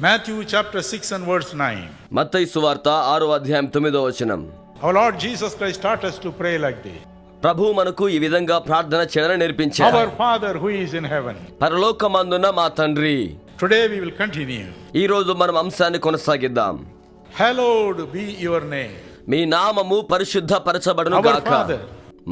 Matthew chapter 6 and verse 9. మత్తయి సువార్త 6వ అధ్యాయం 9వ వచనం. Our Lord Jesus Christ taught us to pray like this. ప్రభు మనకు ఈ విధంగా ప్రార్థన చేయడం నేర్పించారు. Our Father who is in heaven. పరలోకమందున్న మా తండ్రి. Today we will continue. ఈ రోజు మనం అంశాన్ని కొనసాగిద్దాం. Hallowed be your name. మీ నామము పరిశుద్ధపరచబడును గాక.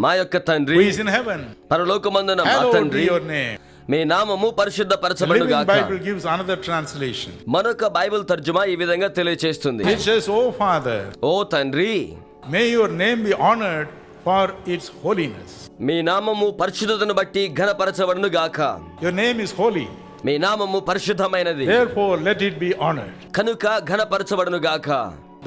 మా యొక్క తండ్రి who is in heaven. పరలోకమందున్న మా Hallowed తండ్రి. be your name. మీ నామము పరిశుద్ధపరచబడును గాక. The Living Bible gives another translation. మరొక బైబిల్ తర్జుమా ఈ విధంగా తెలియజేస్తుంది. It says, "O Father, ఓ తండ్రి, may your name be honored for its holiness." మీ నామము పరిశుద్ధతను బట్టి ఘనపరచబడును గాక. Your name is holy. మీ నామము పరిశుద్ధమైనది. Therefore let it be honored. కనుక ఘనపరచబడును గాక.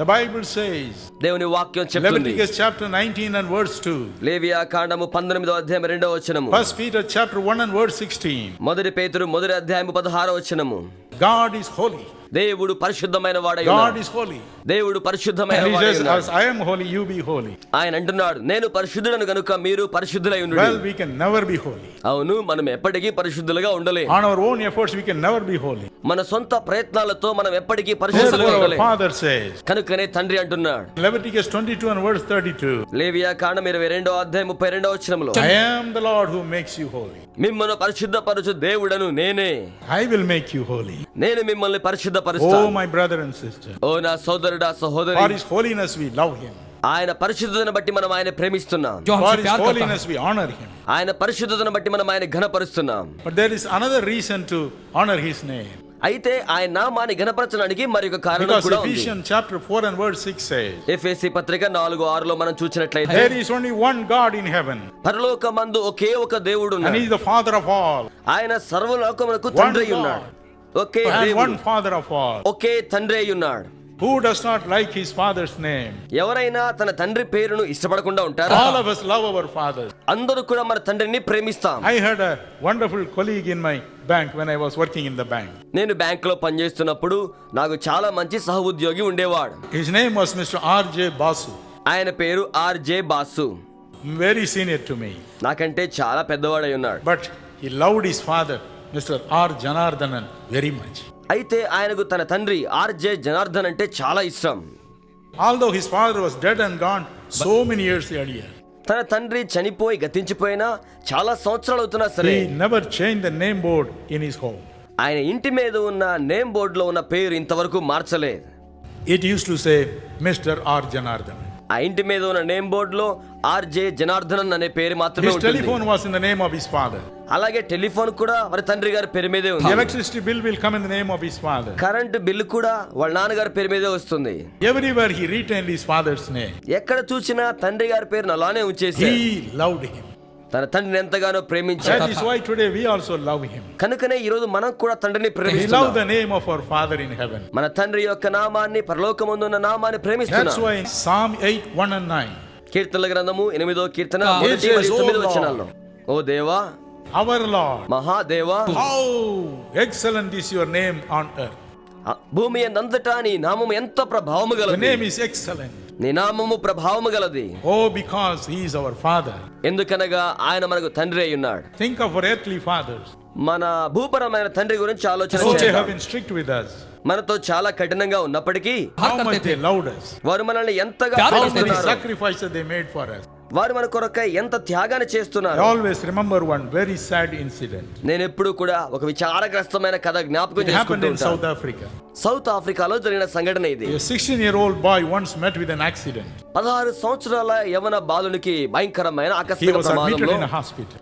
The Bible says, దేవుని వాక్యం చెప్తుంది. Leviticus chapter 19 and verse 2. లేవియా కాండము 19వ అధ్యాయం 2వ వచనము. 1 Peter chapter 1 and verse 16. మొదటి పేతురు 1వ అధ్యాయం 16వ వచనము. God is holy. దేవుడు పరిశుద్ధమైన వాడై God ఉన్నాడు. is holy. దేవుడు పరిశుద్ధమైన And he వాడై says, ఉన్నాడు. as I am holy, you be holy. ఆయన అంటున్నాడు, నేను పరిశుద్ధుడను గనుక మీరు పరిశుద్ధులై ఉండుడి. Well, we can never be holy. అవును, మనం ఎప్పటికీ పరిశుద్ధులుగా ఉండలేం. On our own efforts, we can never be holy. మన సొంత ప్రయత్నాలతో మనం ఎప్పటికీ Therefore, పరిశుద్ధులుగా our ఉండలేం. Father says, కనుకనే తండ్రి అంటున్నాడు. Leviticus 22 and verse 32. లేవియా కాండం 22వ అధ్యాయం 32వ వచనములో, I am the Lord who makes you holy. మిమ్మల్ని పరిశుద్ధపరచు దేవుడను నేనే. I will make you holy. నేను మిమ్మల్ని Oh, పరిశుద్ధపరుస్తాను. my brother and sister. ఓ నా సోదరుడా సహోదరి, For his holiness, we love him. ఆయన పరిశుద్ధతను బట్టి మనం ఆయన ప్రేమిస్తున్నాం. For his holiness, we honor him. ఆయన పరిశుద్ధతను బట్టి మనం ఆయన ఘనపరుస్తున్నాం. But there is another reason to honor his name. అయితే ఆయన నామాన్ని ఘనపరచడానికి మరొక కారణం Because కూడా ఉంది. Ephesians chapter 4 and verse 6 says, ఎఫెసీ పత్రిక 4:6లో మనం చూసినట్లయితే, there is only one God in heaven, పరలోకమందు ఒకే ఒక దేవుడు and ఉన్నాడు. he is the Father of all. ఆయన సర్వలోకమునకు One తండ్రి God. ఉన్నాడు. ఒకే And దేవుడు, one Father of all. ఒకే తండ్రి ఉన్నాడు. Who does not like his father's name? ఎవరైనా తన తండ్రి పేరును ఇష్టపడకుండా ఉంటారా? All of us love our fathers. అందరూ కూడా మన తండ్రిని ప్రేమిస్తాం. I had a wonderful colleague in my bank when I was working in the bank. నేను బ్యాంకులో పనిచేస్తున్నప్పుడు నాకు చాలా మంచి సహ ఉద్యోగి ఉండేవాడు. His name was Mr. R.J. Basu. ఆయన పేరు RJ boss. Very senior to me. నాకంటే చాలా పెద్దవాడై ఉన్నాడు. But he loved his father, Mr. R. Janardhanan, very much. అయితే ఆయనకు తన తండ్రి ఆర్జే జనార్దన్ అంటే చాలా ఇష్టం. Although his father was dead and gone so many years earlier, తన తండ్రి చనిపోయి గతించిపోయినా చాలా సంవత్సరాలు అవుతున్నా సరే, he never changed the name board in his home. ఆయన ఇంటి మీద ఉన్న నేమ్ బోర్డులో ఉన్న పేరు ఇంతవరకు మార్చలేదు. It used to say Mr. R. Janardhanan. ఆ ఇంటి మీద ఉన్న నేమ్ బోర్డులో ఆర్జే జనార్దనన్ అనే పేరు మాత్రమే His ఉంటుంది. telephone was in the name of his father. అలాగే టెలిఫోన్ కూడా వారి తండ్రి గారి పేరు మీదే The ఉంది. electricity bill will come in the name of his father. Current bill కూడా వాళ్ళ నాన్నగారి పేరు మీదే వస్తుంది. Everywhere he retained his father's name. ఎక్కడ చూసినా తండ్రి గారి పేరును అలానే ఉంచేసి He loved him. తన తండ్రిని ఎంతగానో ప్రేమించాడు. That is why today we also love him. కనుకనే ఈ రోజు మనం కూడా తండ్రిని We love ప్రేమిస్తున్నాం. the name of our Father in heaven. మన తండ్రి యొక్క నామాన్ని, పరలోకమందున్న నామాన్ని ప్రేమిస్తున్నాం. That's why Psalm 8, 1 and 9. కీర్తనల గ్రంథము 8వ కీర్తన It 1 says, మరియు "O 9 Lord." వచనాల్లో, ఓ దేవా, Our Lord, Mahadeva, how excellent is your name on earth. భూమి అంతటా నీ నామము ఎంత ప్రభావము The గలది. name is excellent. నీ నామము ప్రభావము గలది. Oh, because he is our Father. ఎందుకనగా ఆయన మనకు తండ్రి అయి ఉన్నాడు. Think of our earthly fathers. మన భూపరమైన తండ్రి గురించి ఆలోచన Though they చేద్దాం. have been strict with us, మనతో చాలా కఠినంగా ఉన్నప్పటికీ how much they loved us. వారు మనల్ని ఎంతగా How many ప్రేమిస్తున్నారు. sacrifices they made for us. వారు మన కొరకై ఎంత త్యాగాన్ని I చేస్తున్నారు. always remember one very sad incident. నేను ఎప్పుడు కూడా ఒక విచారగ్రస్తమైన కథ జ్ఞాపకం It happened చేసుకుంటూ in South ఉంటాను. Africa. సౌత్ ఆఫ్రికాలో జరిగిన సంఘటన ఇది. A 16-year-old boy once met with an accident. 16 సంవత్సరాల యవన బాలునికి భయంకరమైన He ఆకస్మిక was admitted ప్రమాదంలో in a hospital.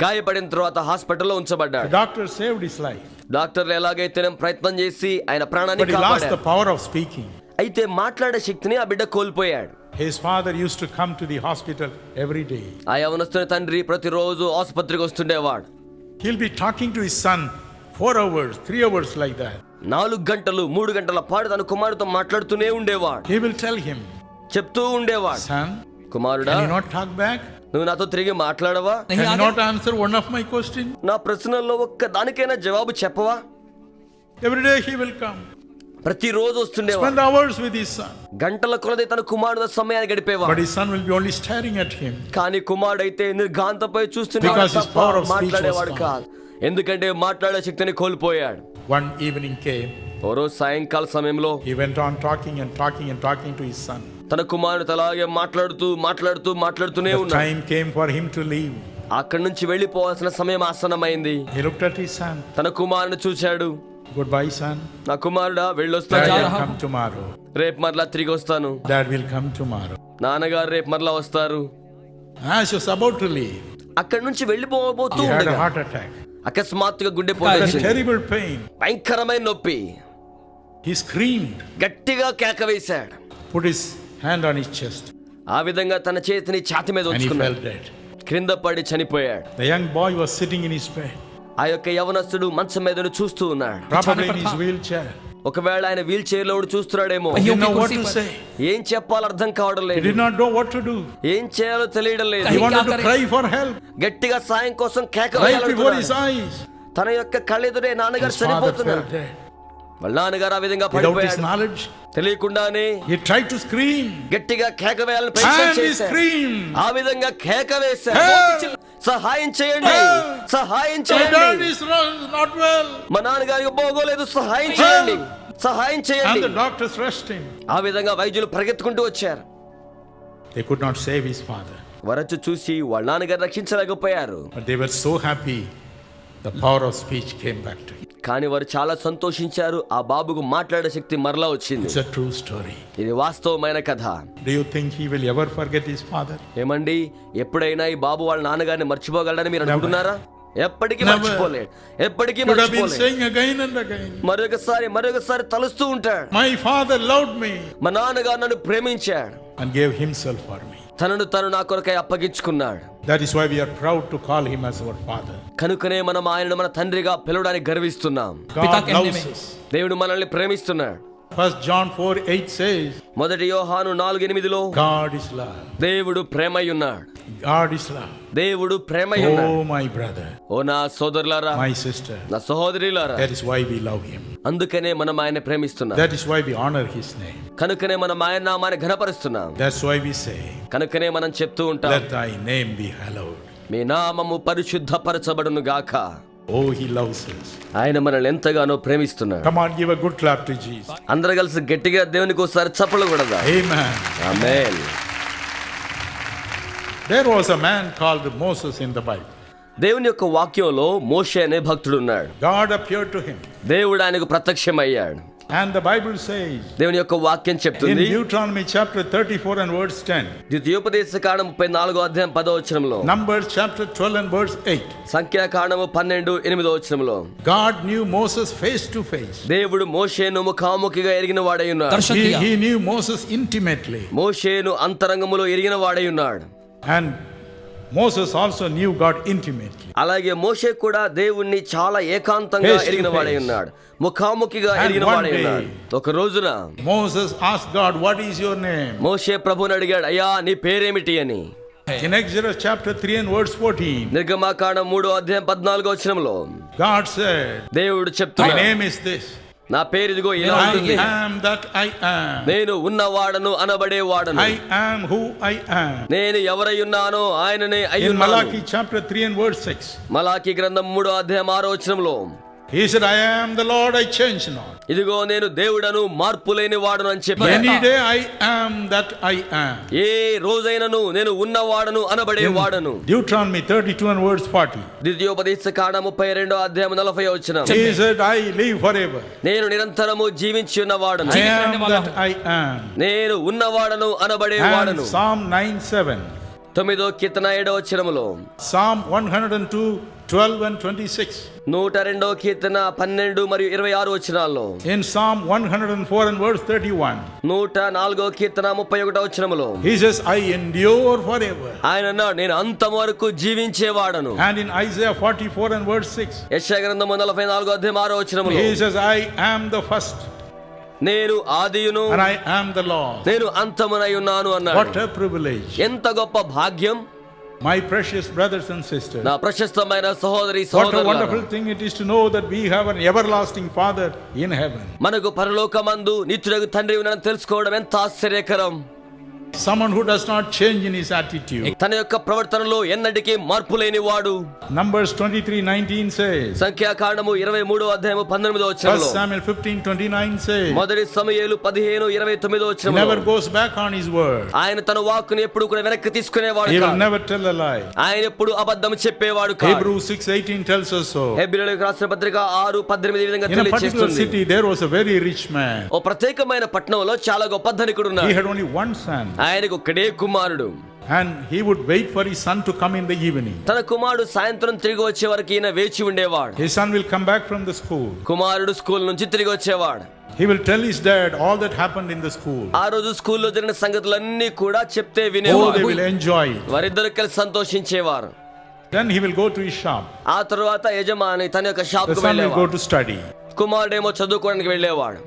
గాయపడిన తర్వాత హాస్పిటల్లో The ఉంచబడ్డాడు. doctor saved his life, డాక్టర్లు ఎలాగైతే ప్రయత్నం చేసి ఆయన ప్రాణాన్ని but he lost the కాపాడారు. power of speaking. అయితే మాట్లాడే శక్తిని ఆ బిడ్డ కోల్పోయాడు. His father used to come to the hospital every day. ఆ యవనస్తుని తండ్రి ప్రతిరోజు ఆసుపత్రికి వస్తుండేవాడు. He'll be talking to his son 4 hours, 3 hours like that. 4 గంటలు 3 గంటల పాటు తన కుమారుడితో మాట్లాడుతూనే ఉండేవాడు. He will tell him, చెప్తూ ఉండేవాడు, son, కుమారుడా, can you not talk back? నువ్వు నాతో తిరిగి మాట్లాడవా? Can you not answer one of my questions? నా ప్రశ్నల్లో ఒక్క దానికైనా జవాబు చెప్పవా? Every day he will come. ప్రతిరోజు వస్తుండేవాడు. Spend hours with his son. గంటల కొలది తన కుమారుడు సమయాన్ని గడిపేవాడు. But his son will be only staring at him. కానీ కుమారుడైతే నిర్ఘాంతపై చూస్తుండేవాడు Because his తప్ప power of speech was మాట్లాడేవాడు gone. కాదు. ఎందుకంటే మాట్లాడే శక్తిని కోల్పోయాడు. One evening came, ఓ రోజు సాయంకాల సమయంలో he went on talking and talking and talking to his son. తన కుమారుడితో అలాగే మాట్లాడుతూనే The ఉన్నాడు. time came for him to leave. అక్కడి నుంచి వెళ్ళిపోవాల్సిన సమయం ఆసన్నమైంది. He looked at his son. తన కుమారుని చూశాడు. Goodbye, son. నా కుమారుడా Dad వెళ్ళొస్తాను. will come tomorrow. రేపు మరలా తిరిగి వస్తాను. Dad will come tomorrow. నాన్నగారు రేపు మరలా వస్తారు. As he was about to leave, అక్కడి నుంచి వెళ్ళిపోబోతూ he had a ఉండగా heart attack. అకస్మాత్తుగా గుండె A పోటు terrible pain. భయంకరమైన నొప్పి. He screamed, గట్టిగా కేక వేశాడు. put his hand on his chest, ఆ విధంగా తన చేతిని ఛాతి మీద and he fell ఉంచుకున్నాడు. dead. క్రింద పడి చనిపోయాడు. The young boy was sitting in his bed, ఆ యొక్క యవనస్తుడు మంచం మీద చూస్తూ ఉన్నాడు. probably in his wheelchair. ఒకవేళ ఆయన వీల్ చైర్ లో ఉండి చూస్తున్నాడేమో. He didn't know what to say. ఏం చెప్పాలో అర్థం కావడం He లేదు. did not know what to do. ఏం చేయాలో తెలియడం లేదు. He wanted to cry for help గట్టిగా సాయం కోసం కేక right before his వేయాలనుకున్నాడు. eyes. తన యొక్క కళ్ళెదురే నాన్నగారు His father fell చనిపోతున్నారు. dead. వాళ్ళ నాన్నగారు ఆ విధంగా Without his పడిపోయాడు. knowledge, తెలియకుండానే he tried to scream, గట్టిగా కేక వేయాలని ప్రయత్నం and he చేశాడు. screamed, ఆ విధంగా కేక వేశాడు. "Help! సహాయం చేయండి, Help! సహాయం My dad చేయండి. is not well." మా నాన్నగారికి బాగోలేదు, సహాయం చేయండి, సహాయం And చేయండి. the doctors rushed him. ఆ విధంగా వైద్యులు పరిగెత్తుకుంటూ వచ్చారు. They could not save his father, వరచు చూసి వాళ్ళ నాన్నగారు రక్షించలేకపోయారు. but they were so happy. The power of speech came back to him. కానీ వారు చాలా సంతోషించారు. ఆ బాబుకు మాట్లాడే శక్తి మరలా వచ్చింది. It's a true story. ఇది వాస్తవమైన కథ. Do you think he will ever forget his father? ఏమండి, ఎప్పుడైనా ఈ బాబు వాళ్ళ నాన్నగారిని మర్చిపోగలడని మీరు అనుకుంటున్నారా? ఎప్పటికీ Never. మర్చిపోలేడు. ఎప్పటికీ Could have been మర్చిపోలేడు. saying again and again, మరొకసారి తలుస్తూ ఉంటాడు. "My father loved me మా నాన్నగారు నన్ను ప్రేమించాడు, and gave himself for me." తను నా కొరకై అప్పగించుకున్నాడు. That is why we are proud to call him as our father. కనుకనే మనం ఆయనను మన తండ్రిగా పిలవడానికి గర్విస్తున్నాం. God loves us. దేవుడు మనల్ని ప్రేమిస్తున్నాడు. 1 John 4:8 says, మొదటి యోహాను 4:8 God is love. దేవుడు ప్రేమై ఉన్నాడు. God is love. దేవుడు ప్రేమై ఉన్నాడు. Oh, my brother, ఓ నా సోదరులారా, my sister. నా సహోదరులారా, That is why we love him. అందుకనే మనం ఆయన ప్రేమిస్తున్నాం. That is why we honor his name. కనుకనే మనం ఆయన నామాన్ని ఘనపరుస్తున్నాం. That's why we say, కనుకనే మనం చెప్తూ ఉంటాం, let thy name be hallowed. మీ నామము పరిశుద్ధపరచబడును గాక. Oh, he loves us. ఆయన మనల్ని ఎంతగానో ప్రేమిస్తున్నాడు. Come on, give a good clap to Jesus. అందరూ కలిసి గట్టిగా దేవునికి ఒకసారి చప్పట్లు కొడదాం. Amen. Amen. There was a man called Moses in the Bible. దేవుని యొక్క వాక్యంలో మోషే అనే భక్తుడు ఉన్నాడు. God appeared to him. దేవుడు ఆయనకు ప్రత్యక్షమయ్యాడు. And the Bible says, దేవుని యొక్క వాక్యం in చెప్తుంది, Deuteronomy chapter 34 and verse 10, ద్వితీయోపదేశకాండం 34:10 Numbers chapter 12 and verse 8, సంఖ్యాకాండము 12:8 God knew Moses face to face. దేవుడు మోషేను ముఖాముఖిగా ఎరిగిన వాడై ఉన్నాడు. He knew Moses intimately. మోషేను అంతరంగములో ఎరిగిన వాడై ఉన్నాడు. And Moses also knew God intimately. అలాగే మోషే కూడా దేవుణ్ణి చాలా ఏకాంతంగా Face to ఎరిగిన వాడై face. ఉన్నాడు. ముఖాముఖిగా And ఎరిగిన one వాడై day, ఉన్నాడు. ఒక రోజున Moses asked God, what is your name? మోషే ప్రభువుని అడిగాడు, అయ్యా నీ పేరేమిటి అని. In Exodus chapter 3 and verse 14, నిర్గమాకాండం 3:14 God said, దేవుడు my చెప్తున్నాడు, name is this. నా పేరు ఇదిగో ఇలా I ఉంటుంది. am that I am. నేను ఉన్నవాడను అనబడే వాడను. I am who I am. నేను ఎవరై ఉన్నానో ఆయననే In అయ్యున్నాను. Malachi chapter 3 and verse 6, మలాకి గ్రంథం 3:6 he said, I am the Lord, I change not. ఇదిగో నేను దేవుడను, మార్పు లేని వాడను అని చెప్పాను. Any day I am that I am. ఏ రోజైనను నేను ఉన్నవాడను అనబడే వాడను. Deuteronomy 32 and verse 40, ద్వితీయోపదేశకాండం 32:40 he said, I live forever. నేను నిరంతరము జీవించి ఉన్నవాడను. I am that I am. నేను ఉన్నవాడను అనబడే And వాడను. Psalm 9:7, 9వ కీర్తన 7వ Psalm 102, 12 and 26. 102వ కీర్తన 12 మరియు 26 In Psalm 104 and verse 31, 104వ Keerthana 31 he says, I endure forever. ఆయన అన్నాడు, నేను అంతం వరకు జీవించేవాడను. And in Isaiah 44 and verse 6, యెషయా గ్రంథం 44:6 he says, I am the first నేను ఆదియును and I am the Lord. నేను అంతమునై ఉన్నాను అన్నాడు. What a privilege. ఎంత గొప్ప భాగ్యం. My precious brothers and sisters, నా ప్రశస్తమైన సహోదరి what a సహోదరులారా, wonderful thing it is to know that we have an everlasting Father in heaven. మనకు పరలోకమందు నిత్యుడగు తండ్రి ఉన్నాడని తెలుసుకోవడం ఎంత ఆశ్చర్యకరం. Someone who does not change in his attitude. తన యొక్క ప్రవర్తనలో ఎన్నటికీ మార్పు లేని వాడు. Numbers 23:19 says. సంఖ్యాకాండము 23వ అధ్యాయము 19వ వచనంలో. 1 Samuel 15:29 says. మొదటి సమూయేలు 15:29వ వచనంలో. He never goes back on his word. ఆయన తన వాక్కుని ఎప్పుడు కూడా వెనక్కి తీసుకునేవాడు కాదు. He will never tell a lie. ఆయన ఎప్పుడు అబద్ధం చెప్పేవాడు కాదు. Hebrews 6:18 tells us so. హెబ్రీయులకు రాసిన పత్రిక 6:18 ఈ విధంగా In a particular తెలియజేస్తుంది. city there was a very rich man. ఓ ప్రత్యేకమైన పట్టణంలో చాలా గొప్ప ధనికుడు ఉన్నాడు. He had only one son. ఆయనకు ఒక్కడే కుమారుడు. And he would wait for his son to come in the evening. తన కుమారుడు సాయంత్రం తిరిగి వచ్చే వరకు ఈయన వేచి ఉండేవాడు. His son will come back from the school. కుమారుడు స్కూల్ నుంచి తిరిగి వచ్చేవాడు. He will tell his dad all that happened in the school. ఆ రోజు స్కూల్లో జరిగిన సంగతులన్నీ కూడా చెప్తే Oh, they వినేవాడు. will enjoy it. వారిద్దరు కలిసి సంతోషించేవారు. Then he will go to his shop. ఆ తర్వాత యజమాని తన యొక్క షాప్ The కు son will go వెళ్ళేవాడు. to study. కుమారుడేమో చదువుకోవడానికి వెళ్ళేవాడు.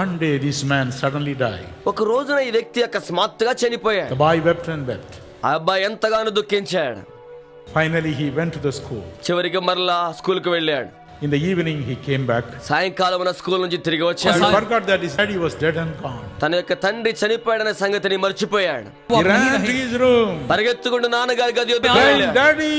One day this man suddenly died. ఒక రోజున ఈ వ్యక్తి అకస్మాత్తుగా చనిపోయాడు. The boy wept and wept. ఆ అబ్బాయి ఎంతగానో దుఃఖించాడు. Finally he went to the school. చివరికి మరలా స్కూల్ కు వెళ్ళాడు. In the evening he came back. సాయంకాలం స్కూల్ నుంచి తిరిగి He వచ్చాడు. forgot that his daddy was dead and gone. తన యొక్క తండ్రి చనిపోయాడనే సంగతిని మర్చిపోయాడు. He ran to his room. పరిగెత్తుకుంటూ నాన్నగారి గది వద్దకు Daddy, వెళ్ళాడు. daddy.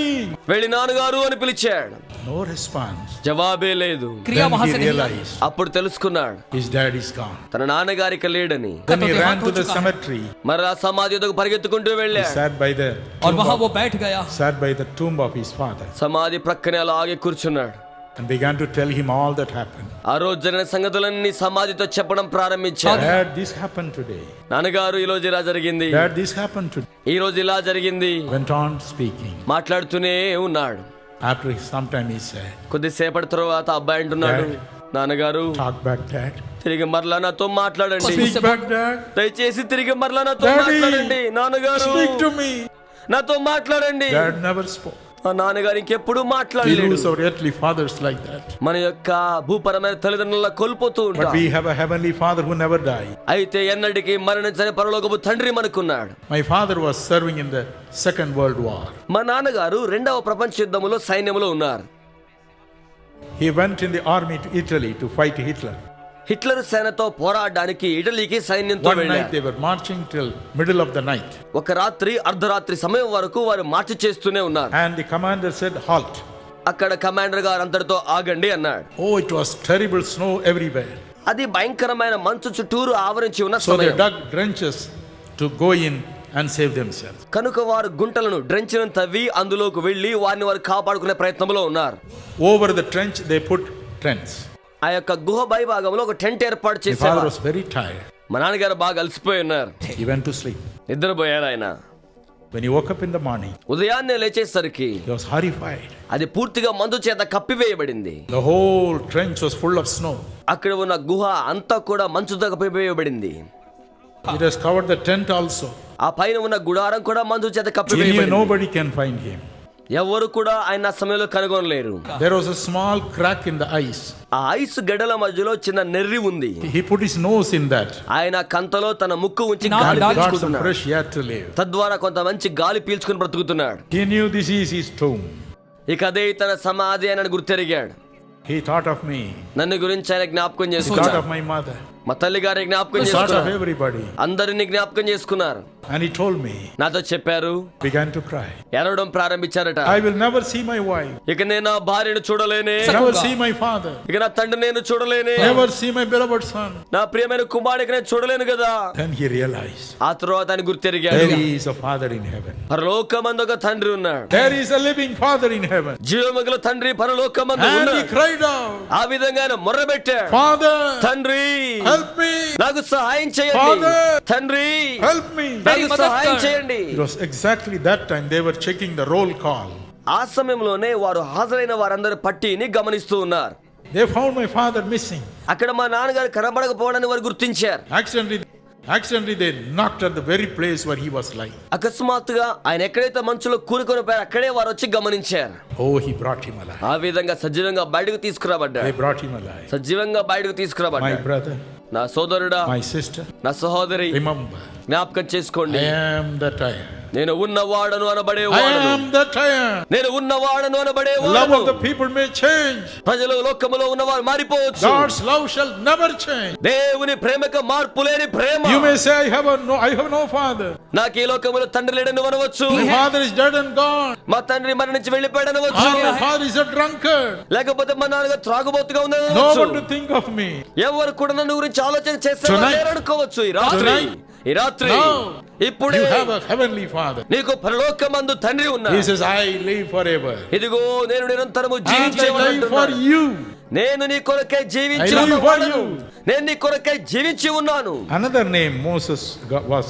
వెళ్ళి నాన్నగారు అని పిలిచాడు. No response. జవాబే లేదు. Then he realized అప్పుడు తెలుసుకున్నాడు his dad is gone. తన నాన్నగారికి లేడని. Then he ran to the cemetery. మరి ఆ సమాధి వద్దకు పరిగెత్తుకుంటూ He వెళ్ళాడు. sat by the और वहां वो बैठ गया. sat by the tomb of his father సమాధి ప్రక్కనే అలా ఆగి కూర్చున్నాడు. and began to tell him all that happened. ఆ రోజు జరిగిన సంగతులన్నీ సమాధితో చెప్పడం ప్రారంభించాడు. Dad, this happened today. నాన్నగారు ఈ రోజు ఇలా జరిగింది, Dad, this happened today. ఈ రోజు ఇలా జరిగింది. Went on speaking. మాట్లాడుతూనే ఉన్నాడు. After some time he said, కొద్దిసేపటి తర్వాత అబ్బాయి అంటున్నాడు, నాన్నగారు talk back, Dad. తిరిగి మరలా నాతో మాట్లాడండి. Speak back, Dad. దయచేసి తిరిగి మరలా నాతో Daddy, మాట్లాడండి. నాన్నగారు Speak to me. నాతో మాట్లాడండి. Dad never spoke. ఆ నాన్నగారు ఇంకెప్పుడు We మాట్లాడలేడు. lose our earthly fathers like that. మన యొక్క భూపరమైన తల్లిదండ్రుల కోల్పోతూ But ఉంటాం. we have a heavenly father who never died. అయితే ఎన్నటికీ మరణించని పరలోకపు తండ్రి మనకున్నాడు. My father was serving in the Second World War. మా నాన్నగారు 2వ ప్రపంచ యుద్ధములో సైన్యంలో ఉన్నారు. He went in the army to Italy to fight Hitler. Hitler సేనతో పోరాడడానికి ఇటలీకి సైన్యంతో One night వెళ్ళారు. they were marching till middle of the night. ఒక రాత్రి అర్ధరాత్రి సమయం వరకు వారు మార్చి చేస్తూనే ఉన్నారు. And the commander said, halt. అక్కడ కమాండర్ గారు అంతటితో ఆగండి అన్నాడు. Oh, it was terrible snow everywhere. అది భయంకరమైన మంచు చుట్టూరు ఆవరించి ఉన్న So they సమయం. dug trenches to go in and save themselves. కనుక వారు గుంటలను డ్రెంచ్లను తవ్వి అందులోకి వెళ్లి వారిని వారు కాపాడుకునే ప్రయత్నంలో ఉన్నారు. Over the trench they put tents. ఆ యొక్క గుహ పైభాగంలో ఒక టెంట్ ఏర్పాటు My father చేశారు. was very tired. మా నాన్నగారు బాగా అలసిపోయి ఉన్నారు. He went to sleep. నిద్రపోయారు ఆయన. When he woke up in the morning, ఉదయాన్నే లేచేసరికి he was horrified. అది పూర్తిగా మందు చేత కప్పివేయబడింది. The whole trench was full of snow. అక్కడ ఉన్న గుహ అంతా కూడా మంచుతో కప్పివేయబడింది. It has covered the tent also. ఆ పైన ఉన్న గుడారం కూడా మంచు చేత He knew కప్పివేయబడింది. nobody can find him. ఎవరు కూడా ఆయన ఆ సమయంలో కనుగొనలేరు. There was a small crack in the ice. ఆ ఐస్ గడ్డల మధ్యలో చిన్న నెర్రి ఉంది. He put his nose in that. ఆయన కంతలో తన ముక్కు ఉంచి నా- గాలి నా- Got some పీల్చుకుంటున్నాడు. fresh air to live. తద్వారా కొంత మంచి గాలి పీల్చుకుని బ్రతుకుతున్నాడు. He knew this is his tomb. ఇక అదే తన సమాధి అని గుర్తెరిగాడు. He thought of me. నన్ను గురించి ఆయన జ్ఞాపకం He thought చేసుకున్నాడు. of my mother. మా తల్లి గారి జ్ఞాపకం He thought of చేసుకున్నారు. everybody. అందరినీ జ్ఞాపకం చేసుకున్నారు. And he told me, నాతో చెప్పారు, began to cry. ఏడవడం ప్రారంభించారట. I will never see my wife. ఇక నేను నా భార్యను చూడలేనే, Never see my father. ఇక నా తండ్రి నేను చూడలేనే, Never see my beloved son. నా ప్రియమైన కుమారుడికి నేను చూడలేను కదా. Then he realized, ఆ తర్వాత ఆయన గుర్తెరిగాడు, there is a father in heaven. పరలోకమందు ఒక తండ్రి ఉన్నాడు. There is a living father in heaven. జీవమగల తండ్రి పరలోకమందు And he ఉన్నాడు. cried out, ఆ విధంగా ఆయన మొర్రబెట్టాడు, Father, తండ్రి help me. నాకు సహాయం చేయండి, Father, తండ్రి Help me. నాకు మదత్ సహాయం కర్. చేయండి. It was exactly that time they were checking the roll call. ఆ సమయంలోనే వారు హాజరైన వారందరి పట్టీని గమనిస్తూ ఉన్నారు. They found my father missing. అక్కడ మా నాన్నగారు కనబడకపోవడాన్ని వారు గుర్తించారు. Accidentally they knocked at the very place where he was lying. అకస్మాత్తుగా ఆయన ఎక్కడైతే మంచులో కూరుకొని పోయారో అక్కడే వారు వచ్చి గమనించారు. Oh, he brought him alive. ఆ విధంగా సజీవంగా బయటకు They తీసుకురాబడ్డాడు. brought him alive. సజీవంగా బయటకు My తీసుకురాబడ్డాడు. brother, నా సోదరుడా, my sister, నా సహోదరి, remember, జ్ఞాపకం చేసుకోండి, I am that I am. నేను ఉన్నవాడను I అనబడేవాడను. am that I am. నేను ఉన్నవాడను The love అనబడేవాడను. of the people may change. ప్రజలు లోకములో ఉన్నవారు మారిపోవచ్చు. God's love shall never change. దేవుని ప్రేమకు మార్పు లేని ప్రేమ. You may say, I have no father. నాకు ఈ లోకములో తండ్రి లేడని అనవచ్చు. My father is dead and gone. మా తండ్రి మరణించి వెళ్ళిపోయాడు అనవచ్చు. Or my father is a drunkard. లేకపోతే మా నాన్నగా త్రాగుబోతుగా No one ఉన్నది. to think of me. ఎవరు కూడా నన్ను గురించి ఆలోచన చేస్తే Tonight. అనుకోవచ్చు. ఈ రాత్రి Now ఇప్పుడు you have a heavenly father. నీకు పరలోకమందు తండ్రి ఉన్నాడు. He says, I live forever. ఇదిగో నేను నిరంతరము And I live for జీవించేవాడు. you. నేను నీ కొరకై జీవించి I live for ఉన్నాను. you. నేను నీ కొరకై జీవించి ఉన్నాను. Another name Moses was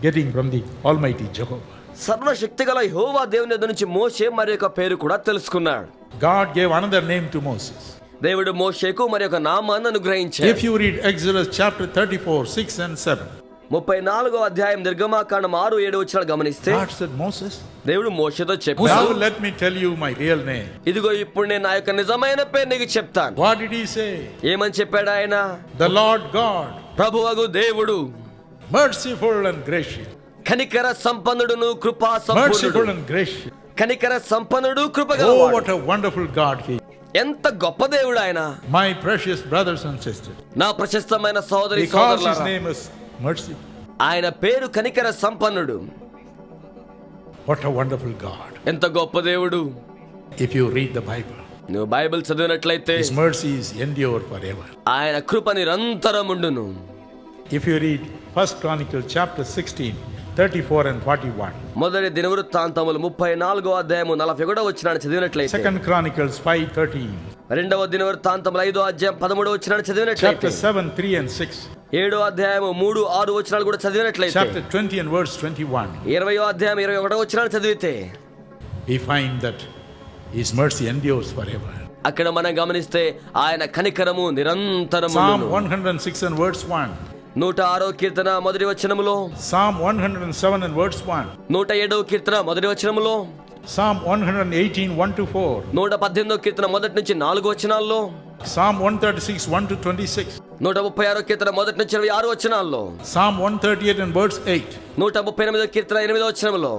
getting from the Almighty Jehovah. సర్వశక్తి గల యెహోవా దేవుని యొద్ద నుంచి మోషే మరి యొక్క పేరు కూడా తెలుసుకున్నాడు. God gave another name to Moses. దేవుడు మోషేకు మరి యొక్క నామాన్ని అనుగ్రహించాడు. If you read Exodus chapter 34, 6 and 7. 34వ అధ్యాయం నిర్గమాకాండం 6-7 వచనాలు గమనిస్తే God said, Moses, దేవుడు మోషేతో now చెప్పాడు, let me tell you my real name. ఇదిగో ఇప్పుడు నేను నా యొక్క నిజమైన పేరు నీకు చెప్తాను. What did he say? ఏమని చెప్పాడు ఆయన? The Lord God, ప్రభువగు దేవుడు, merciful and gracious. కనికర సంపన్నుడును కృపా సంపూర్ణుడు. Merciful and gracious. కనికర సంపన్నుడు Oh, కృపగలవాడు. what a wonderful God he is. ఎంత గొప్ప దేవుడు ఆయన. My precious brothers and sisters. నా ప్రశస్తమైన సోదరి Because his సోదరులారా, name is merciful. ఆయన పేరు కనికర సంపన్నుడు. What a wonderful God. ఎంత గొప్ప దేవుడు. If you read the Bible, నువ్వు బైబిల్ చదివినట్లయితే his mercies endure forever. ఆయన కృప నిరంతరముండును. If you read 1 Chronicles chapter 16, 34 and 41. మొదటి దినవృత్తాంతములు 34వ అధ్యాయము 41వ వచనాన్ని చదివినట్లయితే, 2 Chronicles 5:13. రెండవ దినవృత్తాంతములు 5వ అధ్యాయం 13వ వచనాన్ని చదివినట్లయితే, Chapter 7, 3 and 6. 7వ అధ్యాయము 3-6 వచనాలు కూడా చదివినట్లయితే, Chapter 20 and verse 21. 20వ అధ్యాయం 21వ వచనాన్ని చదివితే We find that his mercy endures forever. అక్కడ మనం గమనిస్తే ఆయన కనికరము Psalm నిరంతరముండును. 106 and verse 1. 106వ కీర్తన మొదటి వచనములో, Psalm 107 and verse 1. 107వ కీర్తన మొదటి వచనములో, Psalm 118, 1 to 4. 118వ కీర్తన మొదటి నుంచి 4 వచనాల్లో, Psalm 136, 1 to 26. 136వ కీర్తన మొదటి నుంచి 26 వచనాల్లో, Psalm 138 and verse 8. 138వ కీర్తన 8వ వచనములో,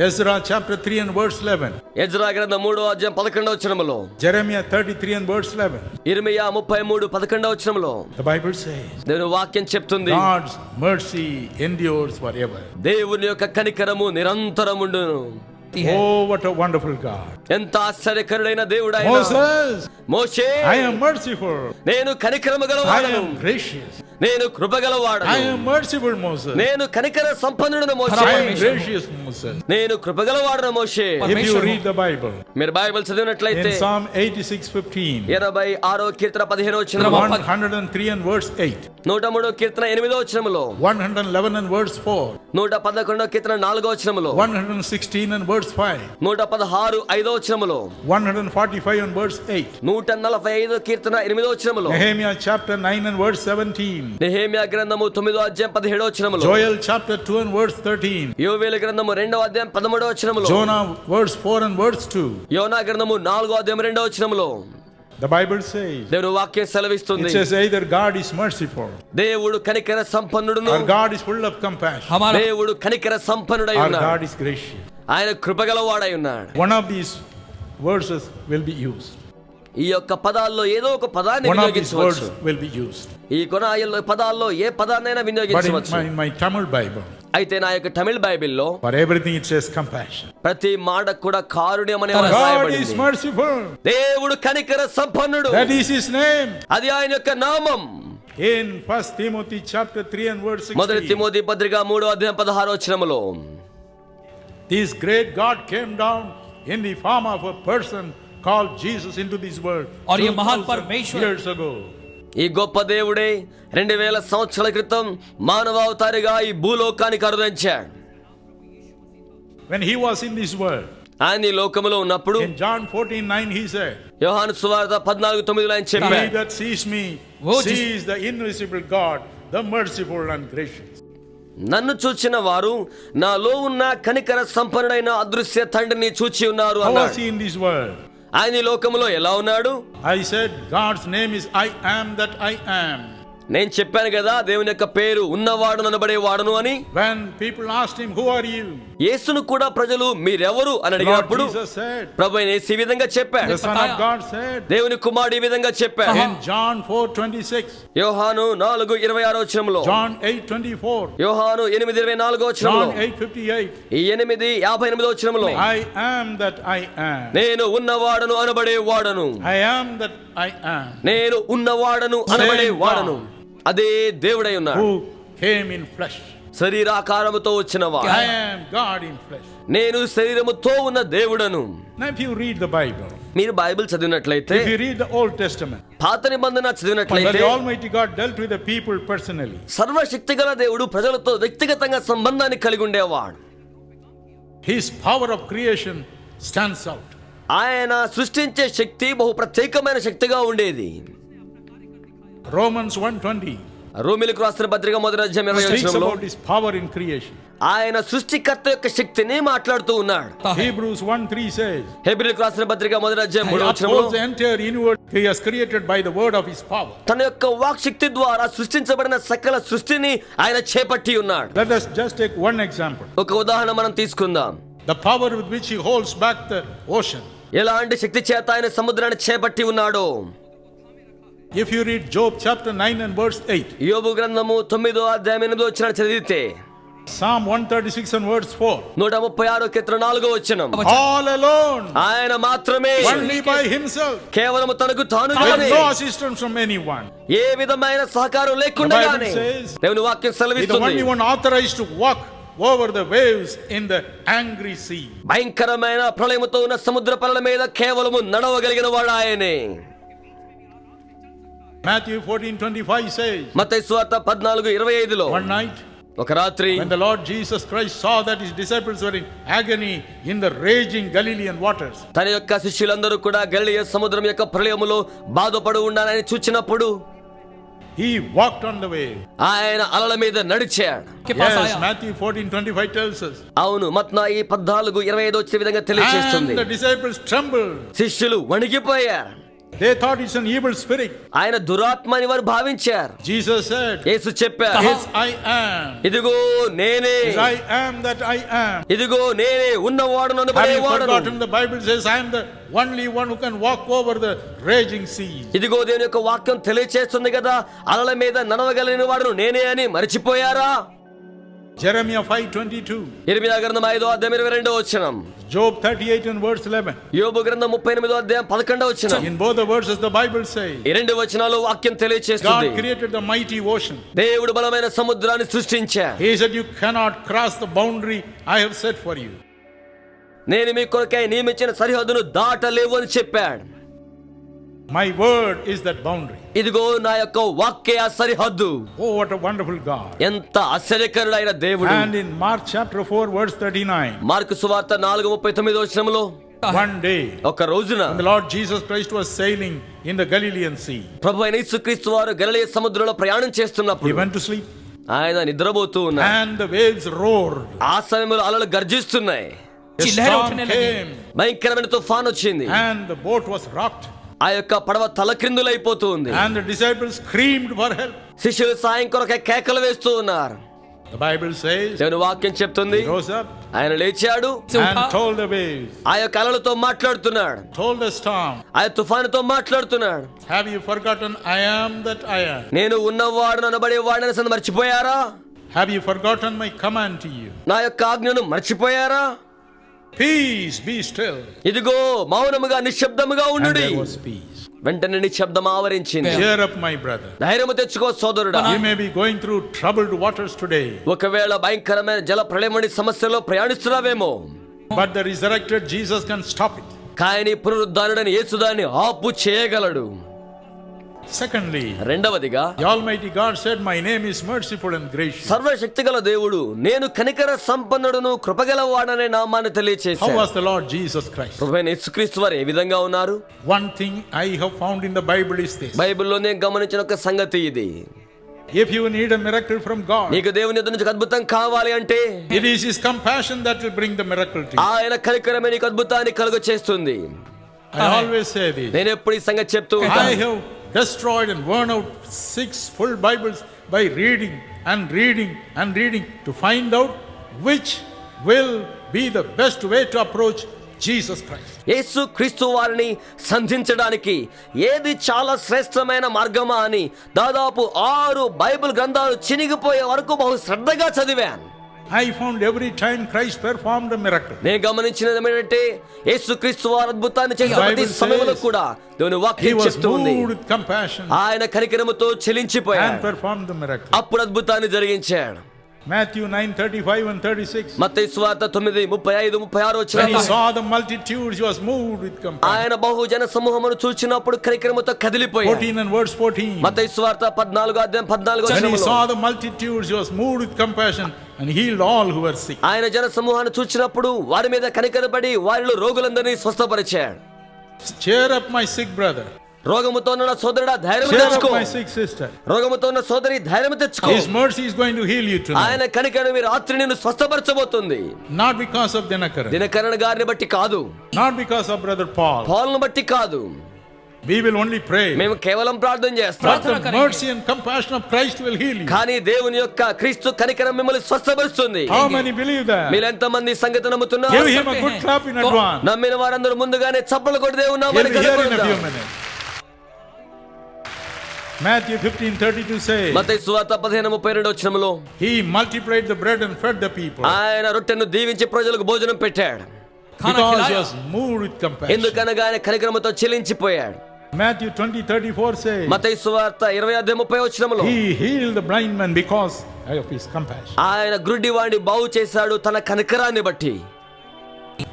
Ezra chapter 3 and verse 11. Ezra గ్రంథం 3వ అధ్యాయం 11వ వచనములో, Jeremiah 33 and verse 11. ఇర్మియా 33 11వ వచనములో The Bible says, దేవుని వాక్యం చెప్తుంది, God's mercy endures forever. దేవుని యొక్క కనికరము నిరంతరముండును. Oh, what a wonderful God. ఎంత ఆశ్చర్యకరుడైన దేవుడు ఆయన. Moses, Moshe, I am merciful. నేను కనికరము I గలవాడను, am gracious. నేను కృపగలవాడను, I am merciful, Moses. నేను కనికర సంపన్నుడను మోషే, I am gracious, Moses. నేను కృపగలవాడను మోషే. If you read the Bible, మీరు బైబిల్ చదివినట్లయితే in Psalm 86:15, 86వ కీర్తన 15వ వచనము, 103 and verse 8, 103వ కీర్తన 8వ వచనములో, 111 and verse 4, 111వ కీర్తన 4వ వచనములో, 116 and verse 5, 116 5వ వచనములో, 145 and verse 8, 145వ కీర్తన 8వ వచనములో, Nehemiah chapter 9 and verse 17, Nehemiah గ్రంథము 9వ అధ్యాయం 17వ వచనములో, Joel chapter 2 and verse 13, యోవేలు గ్రంథము 2వ అధ్యాయం 13వ వచనములో, Jonah verse 4 and verse 2. యోనా గ్రంథము 4వ అధ్యాయం 2వ వచనములో The Bible says, దేవుని వాక్యం it సెలవిస్తుంది, says either God is merciful దేవుడు కనికర సంపన్నుడును, or God is full of compassion దేవుడు కనికర సంపన్నుడై or ఉన్నాడు, God is gracious. ఆయన కృపగలవాడై ఉన్నాడు. One of these verses will be used. ఈ యొక్క పదాల్లో ఏదో ఒక పదాన్ని One of these words వినియోగించవచ్చు. will be used. ఈ కొన పదాల్లో ఏ పదాన్నైనా But వినియోగించవచ్చు. in my Tamil Bible, అయితే నా యొక్క తమిళ బైబిల్లో for everything it says compassion. ప్రతి మాట కూడా కారుణ్యం అనే God is రాయబడింది. merciful. దేవుడు కనికర సంపన్నుడు, That is his name. అది ఆయన యొక్క నామం. In 1 Timothy chapter 3 and verse మొదటి 16, తిమోతి పత్రిక 3వ అధ్యాయం 16వ వచనములో, this great God came down in the form of a person called Jesus into this world और ये महान 2000 परमेश्वर years ago. ఈ గొప్ప దేవుడే 2000 సంవత్సరాల క్రితం మానవావతారిగా ఈ భూలోకానికి అరుదించాడు. When he was in this world, ఆయన ఈ లోకములో ఉన్నప్పుడు in John 14:9 he said, యోహాను సువార్త 14:9 ఆయన he చెప్పాడు, that sees me वो sees the invisible God, the merciful and gracious. నన్ను చూచిన వారు నాలో ఉన్న కనికర సంపన్నుడైన అదృశ్య తండ్రిని చూచి ఉన్నారు How was అన్నాడు. he in this world? ఆయన ఈ లోకములో ఎలా ఉన్నాడు? I said God's name is I am that I am. నేను చెప్పాను కదా దేవుని యొక్క పేరు ఉన్నవాడు అనబడేవాడును అని. When people asked him, "Who are you?" యేసును కూడా ప్రజలు మీరెవరు అని అడిగినప్పుడు Lord Jesus said, ప్రభువైన యేసు ఈ విధంగా చెప్పాడు. the Son of God said దేవుని కుమారుడు ఈ విధంగా చెప్పాడు. in John 4:26, యోహాను 4:26 వచనంలో, John 8:24, యోహాను 8:24 వచనంలో, John 8:58, ఈ 8:58 వచనంలో, I am that I am. నేను ఉన్నవాడను అనబడేవాడను, I am that I am. నేను ఉన్నవాడను అనబడేవాడను. అదే దేవుడై ఉన్నాడు, Who came in flesh. శరీరాకారముతో వచ్చినవాడు. I am God in flesh. నేను శరీరముతో ఉన్న దేవుడను. Now if you read the Bible, మీరు బైబిల్ చదివినట్లయితే, if you read the Old Testament, పాత నిబంధన when చదివినట్లయితే, the Almighty God dealt with the people personally, సర్వశక్తిగల దేవుడు ప్రజలతో వ్యక్తిగతంగా సంబంధాన్ని కలిగి ఉండేవాడు. His power of creation stands out. ఆయన సృష్టించే శక్తి బహు ప్రత్యేకమైన శక్తిగా ఉండేది. Romans 1:20 రోమీయులకు రాసిన పత్రిక 1:20 speaks వచనంలో about his power in creation. ఆయన సృష్టికర్త యొక్క శక్తిని మాట్లాడుతూ ఉన్నాడు. Hebrews 1:3 says, హెబ్రీయులకు రాసిన పత్రిక 1:3 He వచనంలో, upholds the entire universe he has created by the word of his power. తన యొక్క వాక్ శక్తి ద్వారా సృష్టించబడిన సకల సృష్టిని ఆయన చేపట్టి ఉన్నాడు. Let us just take one example. ఒక ఉదాహరణ మనం తీసుకుందాం. The power with which he holds back the ocean. ఎలాంటి శక్తి చేత ఆయన సముద్రాన్ని చేపట్టి ఉన్నాడో. If you read Job chapter 9 and verse 8, యోబు గ్రంథము 9:8 చదివితే, Psalm 136 and verse 4, 136 కీర్తన 4 వచనం, all alone, ఆయన మాత్రమే, only by himself, కేవలం తనకు with తానుగానే, no assistance from anyone. ఏ విధమైన సహకారం లేకుండానే, The Bible says, దేవుని వాక్యం He is the సెలవిస్తుంది, only one authorized to walk over the waves in the angry sea. భయంకరమైన ప్రళయముతో ఉన్న సముద్ర పలల మీద కేవలము నడవగలిగిన వాడు ఆయనే. Matthew 14:25 says, మత్తయి సువార్త 14:25లో, one night ఒక రాత్రి when the Lord Jesus Christ saw that his disciples were in agony in the raging Galilean waters, తన యొక్క శిష్యులందరూ కూడా గలిలయ సముద్రం యొక్క ప్రళయములో బాధపడి ఉండాలని చూచినప్పుడు he walked on the wave. ఆయన అలల మీద నడిచాడు. Yes, Matthew 14:25 tells us. అవును, మత్తయి 14:25 వచ్చే విధంగా తెలియజేస్తుంది. And the disciples trembled. శిష్యులు వణికిపోయారు. They thought it's an evil spirit. ఆయన దురాత్మ అని వారు భావించారు. Jesus said, యేసు చెప్పారు, Yes, I am. ఇదిగో నేనే, Yes, I am that I am. ఇదిగో నేనే ఉన్నవాడును Have you అనబడేవాడును. forgotten the Bible says I am the only one who can walk over the raging seas. ఇదిగో దేవుని యొక్క వాక్యం తెలియచేస్తుంది కదా, అలల మీద నడవగలిగిన వాడును నేనే అని మర్చిపోయారా? Jeremiah 5:22. ఇర్మియా గ్రంథం 5:22 వచనం, Job 38 and verse 11. యోబు గ్రంథం 38:11 వచనం. In both the verses the Bible says ఈ రెండు వచనాలు వాక్యం తెలియచేస్తుంది. God created the mighty ocean. దేవుడు బలమైన సముద్రాన్ని సృష్టించాడు. He said you cannot cross the boundary I have set for you. నేను మీ కొరకై నియమించిన సరిహద్దును దాటలేవు అని చెప్పాడు. My word is that boundary. ఇదిగో నా యొక్క వాక్య ఆ సరిహద్దు. Oh, what a wonderful God. ఎంత ఆశ్చర్యకరుడైన దేవుడు. And in Mark chapter 4 verse 39, mark సువార్త 4:39 వచనంలో, one day ఒక రోజున when the Lord Jesus Christ was sailing in the Galilean sea, ప్రభువైన యేసుక్రీస్తు వారు గలిలయ సముద్రంలో ప్రయాణం he చేస్తున్నప్పుడు went to sleep ఆయన నిద్రపోతూ ఉన్నాడు. and the waves roared. ఆ సమయంలో అలలు గర్జిస్తున్నాయి. A storm came భయంకరమైన తుఫాన్ వచ్చింది. and the boat was rocked ఆ యొక్క పడవ తలక్రిందులైపోతూ ఉంది. and the disciples screamed for help. శిష్యులు సాయం కొరకై కేకలు వేస్తూ ఉన్నారు. The Bible says దేవుని వాక్యం చెప్తుంది, he rose up ఆయన లేచాడు, and told the waves, ఆ యొక్క అలలతో మాట్లాడుతున్నాడు, told the storm, ఆ తుఫానుతో మాట్లాడుతున్నాడు. have you forgotten I am that I am? నేను ఉన్నవాడు అనబడేవాడని సంగతి మర్చిపోయారా? Have you forgotten my command to you? నా యొక్క ఆజ్ఞను మర్చిపోయారా? Peace, be still. ఇదిగో మౌనముగా నిశ్శబ్దముగా And ఉండుడి. there was peace. వెంటనే నిశ్శబ్దం ఆవరించింది. Cheer up, my brother. ధైర్యము తెచ్చుకో సోదరుడా. You may be going through troubled waters today, ఒకవేళ భయంకరమైన జల ప్రళయం వంటి సమస్యలో ప్రయాణిస్తున్నావేమో, but the resurrected Jesus can stop it. కానీ పునరుద్ధానుడైన యేసు దాన్ని ఆపు చేయగలడు. Secondly, రెండవదిగా, the Almighty God said, my name is merciful and gracious. సర్వశక్తిగల దేవుడు నేను కనికర సంపన్నుడును కృపగలవాడనే నామాన్ని How తెలియచేశాడు. was the Lord Jesus Christ? ప్రభువైన యేసుక్రీస్తు వారు ఏ విధంగా ఉన్నారు? One thing I have found in the Bible is this. బైబిల్లో నేను గమనించిన ఒక సంగతి ఇది. If you need a miracle from God, నీకు దేవుని యొద్ద నుంచి అద్భుతం కావాలి అంటే it is His compassion that will bring the miracle to you. ఆయన కనికరమే నీకు అద్భుతాన్ని కలుగ చేస్తుంది. I always say this. నేను ఎప్పుడు ఈ సంగతి చెప్తూ I ఉంటాను. have destroyed and worn out 6 full Bibles by reading and reading and reading to find out which will be the best way to approach Jesus Christ. యేసు క్రీస్తు వారిని సంధించడానికి ఏది చాలా శ్రేష్టమైన మార్గమా అని దాదాపు 6 బైబిల్ గ్రంథాలు చినిగిపోయే వరకు బహు శ్రద్ధగా చదివాను. I found every time Christ performed a miracle, నేను గమనించినది ఏమిటంటే యేసు క్రీస్తు వారు అద్భుతాన్ని చేసిన ప్రతి సమయంలో కూడా దేవుని he వాక్యం was చెప్తుంది, moved with compassion ఆయన కనికరముతో and చెలించిపోయాడు, performed the miracle. అప్పుడు అద్భుతాన్ని జరిగించాడు. Matthew 9:35 and 36. మత్తయి సువార్త 9:35-36 When he వచనాలు. saw the multitudes, he was moved with compassion. ఆయన బహుజన సమూహమును చూచినప్పుడు కనికరముతో కదిలిపోయాడు. 14 and verse 14. మత్తయి సువార్త 14 When he వచనములో saw the multitudes, he was moved with compassion and healed all who were sick. ఆయన జన సమూహాన్ని చూచినప్పుడు వారి మీద కనికరపడి వారిలో రోగులందరినీ స్వస్థపరిచాడు. Cheer up, my sick brother. రోగముతో ఉన్న సోదరుడా ధైర్యం Cheer up, తెచ్చుకో. my sick sister. రోగముతో ఉన్న సోదరి ధైర్యం తెచ్చుకో. His mercy is going to heal you tonight. ఆయన కనికరం ఈ రాత్రి నిన్ను స్వస్థపరచబోతుంది. Not because of Dinakaran. దినకరణ గారిని బట్టి కాదు, Not because of brother Paul. పౌలును బట్టి కాదు. We will only pray. మేము కేవలం ప్రార్థన చేస్తాం. But the mercy and compassion of Christ will heal you. కానీ దేవుని యొక్క క్రీస్తు కనికరం మిమ్మల్ని స్వస్థపరుస్తుంది. How many believe that? మీరు ఎంతమంది సంగతి నమ్ముతున్నారు? Give him a good clap in advance. నమ్మిన వారందరూ ముందుగానే చప్పలు కొట్టి దేవుని He'll నామాన్ని be here in a few కనపరుద్దాం. minutes. Matthew 15:32 says, మత్తయి సువార్త 15:32 వచనములో he multiplied the bread and fed the people ఆయన రొట్టెను దీవించి ప్రజలకు భోజనం పెట్టాడు. because he was moved with compassion. ఎందుకనగా ఆయన కనికరముతో చెలించిపోయాడు. Matthew 20:34 says, మత్తయి సువార్త 20:30 వచనములో he healed the blind man because of his compassion. ఆయన గ్రుడ్డివాడిని బాగు చేశాడు తన కనికరాన్ని బట్టి.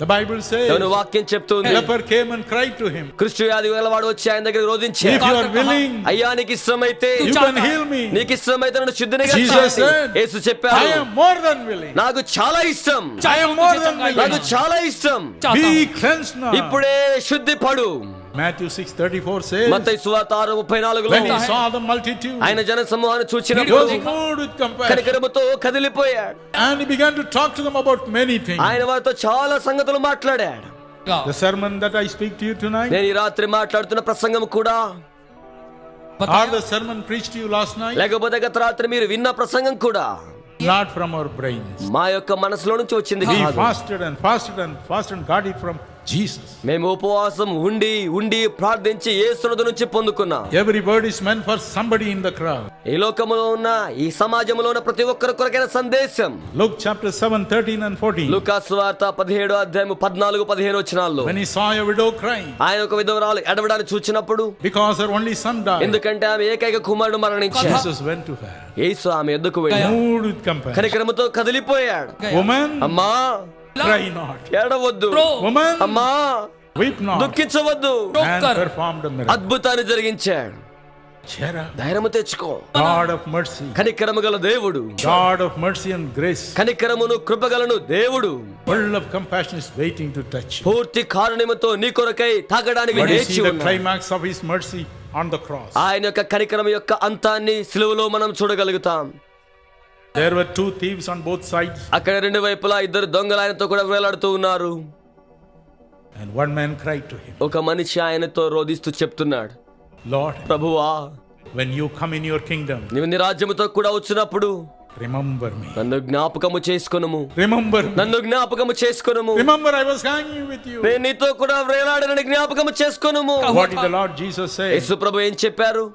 The Bible says, దేవుని వాక్యం చెప్తుంది, leper came and cried to him, Krishna వ్యాధి గలవాడు వచ్చి ఆయన దగ్గర రోధించాడు. if you are willing, అయ్యా నీకు ఇష్టమైతే you can heal me. నీకు ఇష్టమైతే నన్ను శుద్ధినిగా Jesus చేయండి. said, యేసు I చెప్పాడు, am more than willing. నాకు చాలా ఇష్టం, I am more than నాకు willing. చాలా ఇష్టం, Be cleansed now. ఇప్పుడే శుద్ధి పడు. Matthew 6:34 says, మత్తయి సువార్త 6:34లో when he saw the multitude, ఆయన జన సమూహాన్ని he చూచినప్పుడు was moved with compassion కనికరముతో కదిలిపోయాడు. and he began to talk to them about many things. ఆయన వారితో చాలా సంగతులు మాట్లాడాడు. The sermon that I speak to you tonight, నేను ఈ రాత్రి మాట్లాడుతున్న ప్రసంగం కూడా, or the sermon preached to you last night, లేకపోతే గత రాత్రి మీరు విన్న ప్రసంగం కూడా not from our brains. మా యొక్క మనసులో నుంచి వచ్చింది We కాదు. fasted and fasted and fasted and got it from Jesus. మేము ఉపవాసం ఉండి ఉండి ప్రార్థించి యేసునొద్ద నుంచి పొందుకున్నాం. Every word is meant for somebody in the crowd. ఈ లోకములో ఉన్న ఈ సమాజంలో ఉన్న ప్రతి ఒక్కరి కొరకైన సందేశం. Luke chapter 7:13 and 14. లూకా సువార్త 17:14-15 వచనాల్లో When he saw a widow crying ఆయన ఒక విధవరాలు ఎడవడాన్ని చూచినప్పుడు, because her only son died, ఎందుకంటే ఆమె ఏకైక కుమారుడు మరణించాడు, Jesus went to her, యేసు ఆమె ఎద్దుకు వెళ్ళాడు. moved with compassion. కనికరముతో కదిలిపోయాడు. Woman, అమ్మా cry not. ఏడవద్దు, Woman, అమ్మా weep not. దుఃఖించవద్దు, And performed a miracle. అద్భుతాన్ని జరిగించాడు. Cheer up. ధైర్యము తెచ్చుకో. God of mercy, కనికరము గల దేవుడు, God of mercy and grace, కనికరమును కృపగలను దేవుడు full of compassion, is waiting to touch you. పూర్తి కారుణ్యముతో నీ కొరకై తాగడానికి But you లేచి see the ఉన్నాడు. climax of his mercy on the cross. ఆయన యొక్క కనికరం యొక్క అంతాన్ని సిలువలో మనం చూడగలుగుతాం. There were 2 thieves on both sides, అక్కడ రెండు వైపులా 2 దొంగలు ఆయనతో కూడా వేలాడుతూ ఉన్నారు. and one man cried to him, ఒక మనిషి ఆయనతో రోధిస్తూ చెప్తున్నాడు, Lord, ప్రభువా, when you come in your kingdom, నీవు నీ రాజ్యముతో కూడా వచ్చినప్పుడు remember me. నన్ను జ్ఞాపకము చేసుకొనుము, Remember me. నన్ను జ్ఞాపకము చేసుకొనుము. Remember I was hanging with you. నేను నీతో కూడా వేలాడనని జ్ఞాపకము చేసుకొనుము. What did the Lord Jesus say? యేసు ప్రభు ఏం చెప్పారు?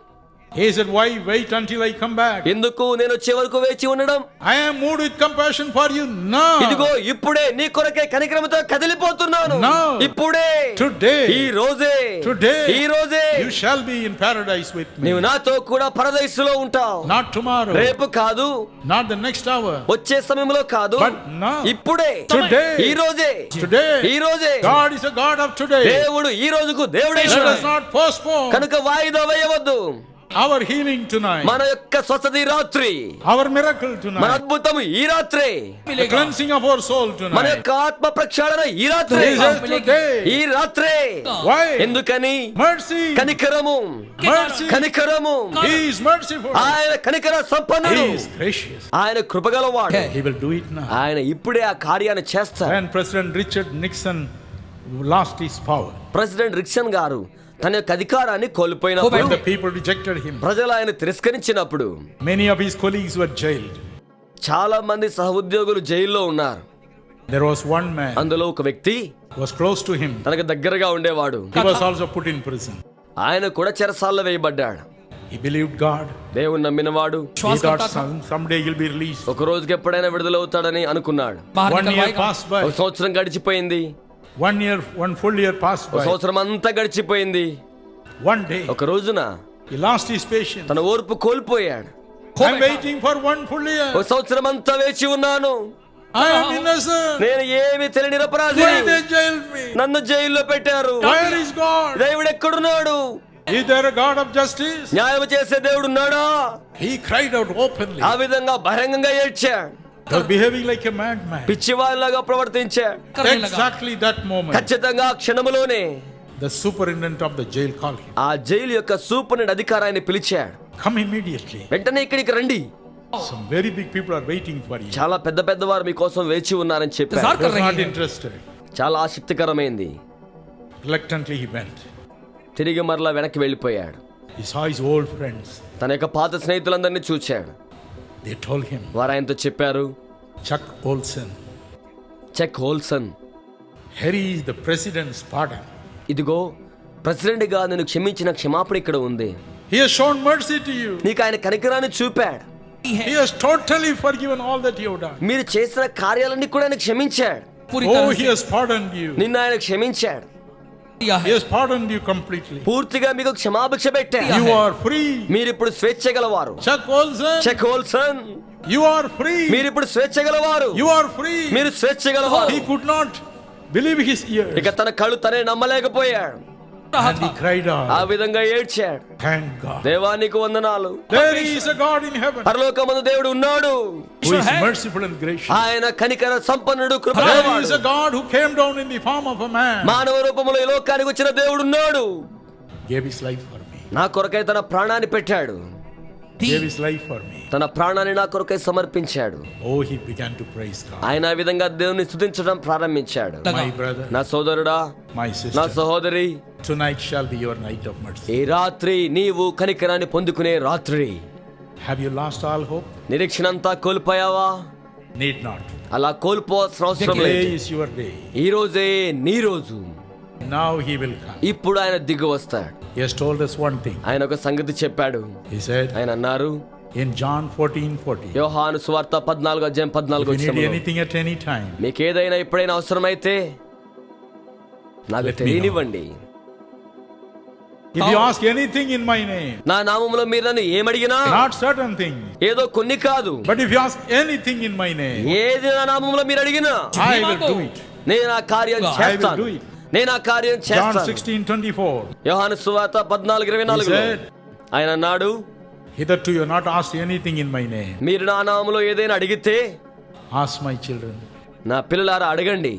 He said, why wait until I come back? ఎందుకు నేను వచ్చే వరకు వేచి ఉండడం? I am moved with compassion for you now. ఇదిగో ఇప్పుడే నీ కొరకే కనికరముతో కదిలిపోతున్నాను. Now. ఇప్పుడే, Today. ఈ రోజే, Today. ఈ రోజే You shall be in paradise with me. నీవు నాతో కూడా పరదైసులో ఉంటావు. Not tomorrow. రేపు కాదు, Not the next hour. వచ్చే సమయంలో కాదు, But now. ఇప్పుడే, Today. ఈ రోజే, Today. ఈ రోజే. God is a God of today. దేవుడు ఈ రోజుకు దేవుడే. Let us not postpone కనుక వాయిదా వేయవద్దు. our healing tonight. మన యొక్క స్వస్థత ఈ రాత్రి, Our miracle మన tonight. అద్భుతం ఈ రాత్రి, The cleansing of our soul మన tonight. యొక్క ఆత్మ ప్రక్షాళన ఈ రాత్రి, Jesus today. ఈ రాత్రి. Why? ఎందుకని? Mercy. కనికరము, Mercy. కనికరము. He is merciful. ఆయన కనికర సంపన్నుడు, He is gracious. ఆయన కృపగలవాడు. He will do it now. ఆయన ఇప్పుడే ఆ కార్యాన్ని చేస్తారు. When President Richard Nixon lost his power, president Nixon గారు తన యొక్క అధికారాన్ని కోల్పోయినప్పుడు, when the people rejected him, ప్రజలు ఆయన తిరస్కరించినప్పుడు, many of his colleagues were jailed. చాలా మంది సహోద్యోగులు జైల్లో ఉన్నారు. There was one man అందులో ఒక వ్యక్తి who was close to him. తనకు దగ్గరగా ఉండేవాడు. He was also put in prison. ఆయన కూడా చెరసాల్లో వేయబడ్డాడు. He believed God. దేవుని నమ్మినవాడు. He thought someday he'll be released. ఒక రోజుకి ఎప్పుడైనా విడుదలవుతాడని అనుకున్నాడు. 1 year passed by. ఒక సంవత్సరం గడిచిపోయింది. 1 full year passed ఒక by. సంవత్సరం అంతా గడిచిపోయింది. One day ఒక రోజున he lost his patience. తన ఓర్పు కోల్పోయాడు. I'm waiting for 1 full year. ఒక సంవత్సరం అంతా వేచి ఉన్నాను. I am innocent. నేను ఏమి తెలియని Why నిరపరాధిని. they jailed me? నన్ను జైల్లో పెట్టారు. Where is God? దేవుడు ఎక్కడున్నాడు? Is there a God of justice? న్యాయం చేసే దేవుడు ఉన్నాడా? He cried out openly. ఆ విధంగా బహిరంగంగా ఏడ్చాడు. He was behaving like a madman. పిచ్చివాళ్ళలాగా ప్రవర్తించాడు. Exactly that moment, ఖచ్చితంగా ఆ క్షణములోనే the superintendent of the jail called him. ఆ జైలు యొక్క సూపరింటెండెంట్ అధికారాన్ని పిలిచాడు. Come immediately. వెంటనే ఇక్కడికి రండి. Some very big people are waiting for you. చాలా పెద్ద పెద్ద వారు మీకోసం వేచి ఉన్నారని చెప్పారు. He was not interested. చాలా ఆసక్తికరమైంది. Reluctantly he went. తిరిగి మరలా వెనక్కి వెళ్ళిపోయాడు. He saw his old friends. తన యొక్క పాత స్నేహితులందరినీ చూచాడు. They told him, వారు ఆయనతో చెప్పారు, Chuck Olson, Chuck Olson, here is the president's pardon. ఇదిగో ప్రెసిడెంట్ గా నేను క్షమించిన క్షమాపణ ఇక్కడ ఉంది. He has shown mercy to you. నీకు ఆయన కనికరాన్ని చూపాడు. He has totally forgiven all that you have done. మీరు చేసిన కార్యాలన్నీ కూడా ఆయన క్షమించాడు. Oh, he has pardoned you. నిన్ను ఆయన క్షమించాడు. He has pardoned you completely. పూర్తిగా మీకు క్షమాభిక్ష పెట్టాడు. You are free. మీరు ఇప్పుడు స్వేచ్ఛ గలవారు. Chuck Olson, Chuck Olson, you are free. మీరు ఇప్పుడు స్వేచ్ఛ గలవారు. You are free. మీరు స్వేచ్ఛ గలవారు. He could not believe his ears. ఇక తన కళ్ళు తనే నమ్మలేకపోయాడు. And he cried ఆ out, విధంగా ఏడ్చాడు. thank God. దేవానికి వందనాలు. There is a God in heaven పరలోకమందు దేవుడు ఉన్నాడు. who is merciful and gracious. ఆయన కనికర సంపన్నుడు, There is కృపగలవాడు. a God who came down in the form of a man, మానవ రూపంలో ఈ లోకానికి వచ్చిన దేవుడు ఉన్నాడు. gave his life for me. నా కొరకై తన ప్రాణాన్ని పెట్టాడు. Gave his life for me. తన ప్రాణాన్ని నా కొరకై సమర్పించాడు. Oh, he began to praise God. ఆయన ఆ విధంగా దేవుని స్తుతించడం ప్రారంభించాడు. My brother, నా సోదరుడా, my నా sister, సహోదరి, tonight shall be your night of mercy. ఈ రాత్రి నీవు కనికరాన్ని పొందుకునే రాత్రి. Have you lost all hope? నిరీక్షణ అంతా కోల్పోయావా? Need not. అలా కోల్పోవాల్సిన అవసరం లేదు. Today is your day. ఈ రోజే నీ రోజు. Now he will come. ఇప్పుడు ఆయన దిగు వస్తాడు. He has told us one thing. ఆయన ఒక సంగతి చెప్పాడు. He said ఆయన అన్నారు in John 14:40, యోహాను సువార్త 14 if you need వచనంలో, anything at any time, మీకు ఏదైనా ఎప్పుడైనా అవసరమైతే నాకు Let me తెలియనివ్వండి. if you ask anything in my name, నా నామములో మీరు నన్ను ఏమడిగినా, not certain things, ఏదో కొన్ని కాదు, but if you ask anything in my name, ఏది నా నామములో మీరు అడిగినా I will do it. నేను ఆ కార్యం I will చేస్తాను. do it. నేను ఆ కార్యం John చేస్తాను. 16:24. యోహాను సువార్త 14:24 He said, ఆయన అన్నాడు, hitherto you have not asked anything in my name. మీరు నా నామములో ఏదైనా అడిగితే, Ask my children, నా పిల్లలారా అడగండి,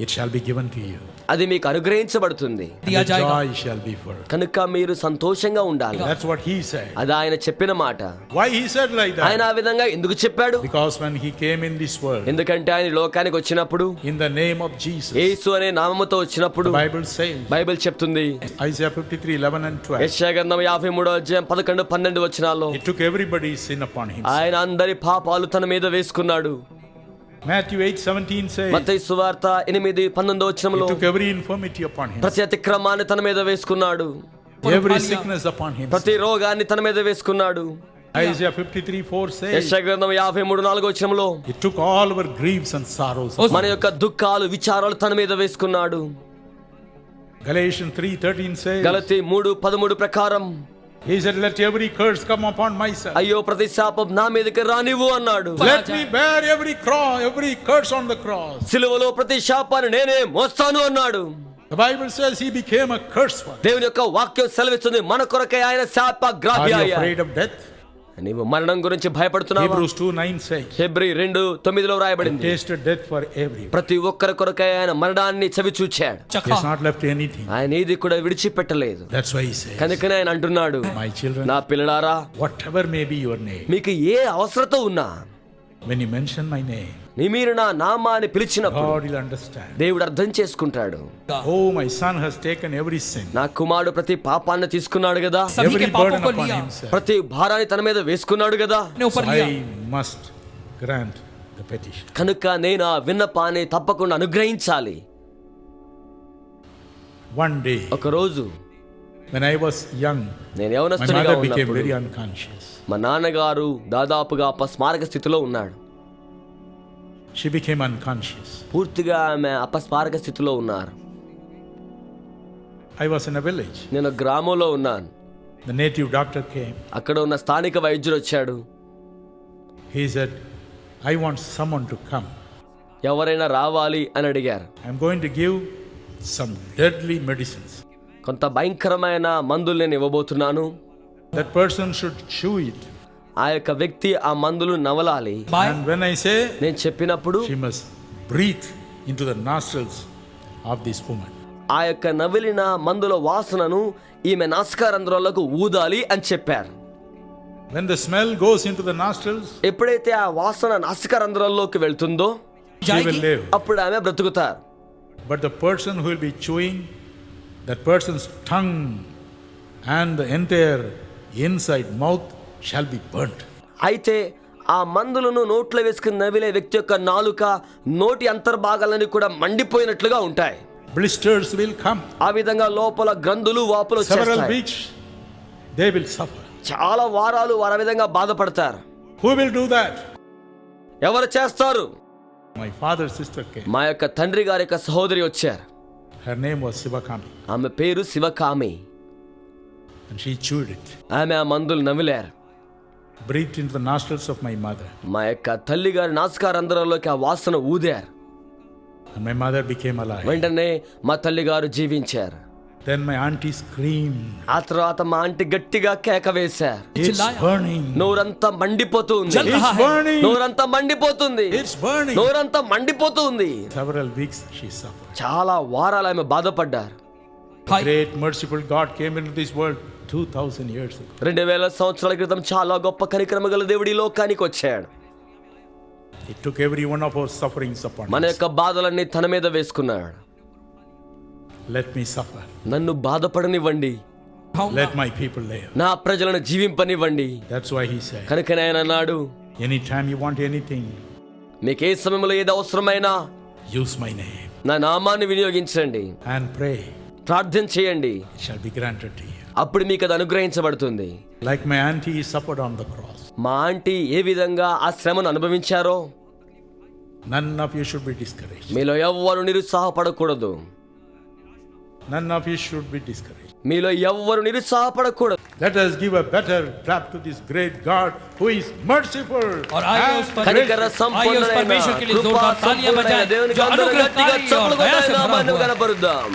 it shall be given to you. అది మీకు అనుగ్రహించబడుతుంది. And the joy shall be full. కనుక మీరు సంతోషంగా ఉండాలి. That's what he said. అది ఆయన చెప్పిన మాట. Why he said like ఆయన that? ఆ విధంగా ఎందుకు చెప్పాడు? Because when he came in this world, ఎందుకంటే ఆయన లోకానికి వచ్చినప్పుడు, in the name of Jesus, యేసు అనే నామముతో వచ్చినప్పుడు, the Bible says, బైబిల్ చెప్తుంది, Isaiah 53:11 and 12, యెషయా గ్రంథం 53:11-12 వచనాల్లో, he took everybody's sin upon him. ఆయన అందరి పాపాలు తన మీద వేసుకున్నాడు. Matthew 8:17 says, మత్తయి సువార్త 8:19 he వచనంలో, took every infirmity upon him, ప్రతి అతిక్రమాన్ని తన మీద వేసుకున్నాడు. every sickness upon him. ప్రతి రోగాన్ని తన మీద వేసుకున్నాడు. Isaiah 53:4 says, యెషయా గ్రంథం 53:4 వచనంలో, he took all our griefs and sorrows. మన యొక్క దుఃఖాలు విచారాలు తన మీద వేసుకున్నాడు. Galatians 3:13 says, గలతీ 3:13 ప్రకారం, he said, let every curse come upon myself. అయ్యో ప్రతి శాపం నా మీదకి రానివ్వు అన్నాడు. Let me bear every curse on the cross. సిలువలో ప్రతి శాపాన్ని నేనే మోస్తాను అన్నాడు. The Bible says he became a curse for us. దేవుని యొక్క వాక్యం సెలవిస్తుంది, మన కొరకై ఆయన శాపగ్రాహి Are you అయ్యాడు. afraid of death? నీవు మరణం గురించి భయపడుతున్నావా? Hebrews 2:9 says, హెబ్రీ 2:9 రాయబడింది, tasted death for everyone. ప్రతి ఒక్కరి కొరకై ఆయన మరణాన్ని చవి చూచాడు. He has not left anything. ఆయన ఏది కూడా విడిచిపెట్టలేదు. That's why he says, కనుకనే ఆయన అంటున్నాడు, my children, నా పిల్లలారా, whatever may be your name, మీకు ఏ అవసరత ఉన్నా, when you mention my name, మీరు నా నామాన్ని పిలిచినప్పుడు God will understand. దేవుడు అర్థం చేసుకుంటాడు. Oh, my son has taken every sin, నా కుమారుడు ప్రతి పాపాన్ని తీసుకున్నాడు కదా, सभी every के पापों burden को upon लिया, himself. ప్రతి భారాన్ని తన మీద వేసుకున్నాడు కదా. अपने ऊपर So लिया. I must grant the petition. కనుక నేను ఆ విన్నపాన్ని తప్పకుండా అనుగ్రహించాలి. One day, ఒక రోజు when I was young, నేను my యవనస్తునిగా mother became ఉన్నప్పుడు very unconscious. మా నాన్నగారు దాదాపుగా అపస్మారక స్థితిలో ఉన్నాడు. She became unconscious. పూర్తిగా ఆమె అపస్మారక స్థితిలో ఉన్నారు. I was in a village. నేను గ్రామంలో ఉన్నాను. The native doctor came. అక్కడ ఉన్న స్థానిక వైద్యుడు వచ్చాడు. He said, I want someone to come. ఎవరైనా రావాలి అని అడిగారు. I'm going to give some deadly medicines. కొంత భయంకరమైన మందులు నేను ఇవ్వబోతున్నాను. That person should chew it. ఆ యొక్క వ్యక్తి ఆ మందులు నవలాలి. बाय And when I say, నేను చెప్పినప్పుడు she must breathe into the nostrils of this woman. ఆ యొక్క నవిలిన మందుల వాసనను ఈమె నాసికారంధ్రాలకు ఊదాలి అని చెప్పారు. When the smell goes into the nostrils, ఎప్పుడైతే ఆ వాసన నాసికారంధ్రాల్లోకి వెళ్తుందో she will जाएगी. live. అప్పుడు ఆమె బ్రతుకుతారు. But the person who will be chewing, that person's tongue and the entire inside mouth shall be burnt. అయితే ఆ మందులను నోట్లో వేసుకుని నవిలే వ్యక్తి యొక్క నాలుక, నోటి అంతర్భాగాలన్నీ కూడా మండిపోయినట్లుగా ఉంటాయి. Blisters will come. ఆ విధంగా లోపల గ్రంథులు వాపులు Several వచ్చేస్తాయి. weeks, they will suffer. చాలా వారాలు వారు ఆ విధంగా బాధపడతారు. Who will do that? ఎవరు చేస్తారు? My father's sister came. మా యొక్క తండ్రి గారి యొక్క సహోదరి వచ్చారు. Her name was Sivakami. ఆమె పేరు Sivakami. And she chewed it, ఆమె ఆ మందులు నవిలారు. breathed into the nostrils of my mother. మా యొక్క తల్లి గారి నాసికారంధ్రాల్లోకి ఆ వాసన ఊదారు. And my mother became alive. వెంటనే మా తల్లి గారు జీవించారు. Then my auntie screamed. ఆ తర్వాత మా ఆంటీ గట్టిగా కేక వేశారు. It's चिल्लाया. burning. నోరంతా మండిపోతుంది. जल रहा It's है. burning. నోరంతా మండిపోతుంది. It's burning. నోరంతా మండిపోతుంది. Several weeks she suffered. చాలా వారాలు ఆమె బాధపడ్డారు. हाय Great merciful God came into this world 2000 years ago. 2000 సంవత్సరాల క్రితం చాలా గొప్ప కనికరమ గల దేవుడి ఈ లోకానికి వచ్చాడు. He took every one of our sufferings upon మన us. యొక్క బాధలన్నీ తన మీద వేసుకున్నాడు. Let me suffer. నన్ను బాధపడనివ్వండి, Let my people live. నా ప్రజలను జీవింపనివ్వండి. That's why he said, కనుకనే ఆయన అన్నాడు, anytime you want anything, మీకు ఏ సమయంలో ఏది అవసరమైనా use my name నా నామాన్ని వినియోగించండి, and pray. ప్రార్థన చేయండి, It shall be granted to you. అప్పుడు మీకు అది అనుగ్రహించబడుతుంది. Like my auntie suffered on the cross. మా ఆంటీ ఏ విధంగా ఆ శ్రమను అనుభవించారో None of you should be discouraged. మీలో ఎవ్వరు నిరుత్సాహపడకూడదు. None of you should be discouraged. మీలో ఎవ్వరు నిరుత్సాహపడకూడదు. Let us give a better clap to this great God who is merciful. और आइए and उस पर- కనికర gracious. आइए उस సంపన్నుడైన परमेश्वर के लिए కృపా जोरदार तालियां సంపన్నుడైన बजाएं, దేవునికి जो అందరూ अनुग्रहकारी గట్టిగా और చప్పట్లు दया से కొట్టి भरा నామాన్ని हुआ है. కనపరుద్దాం.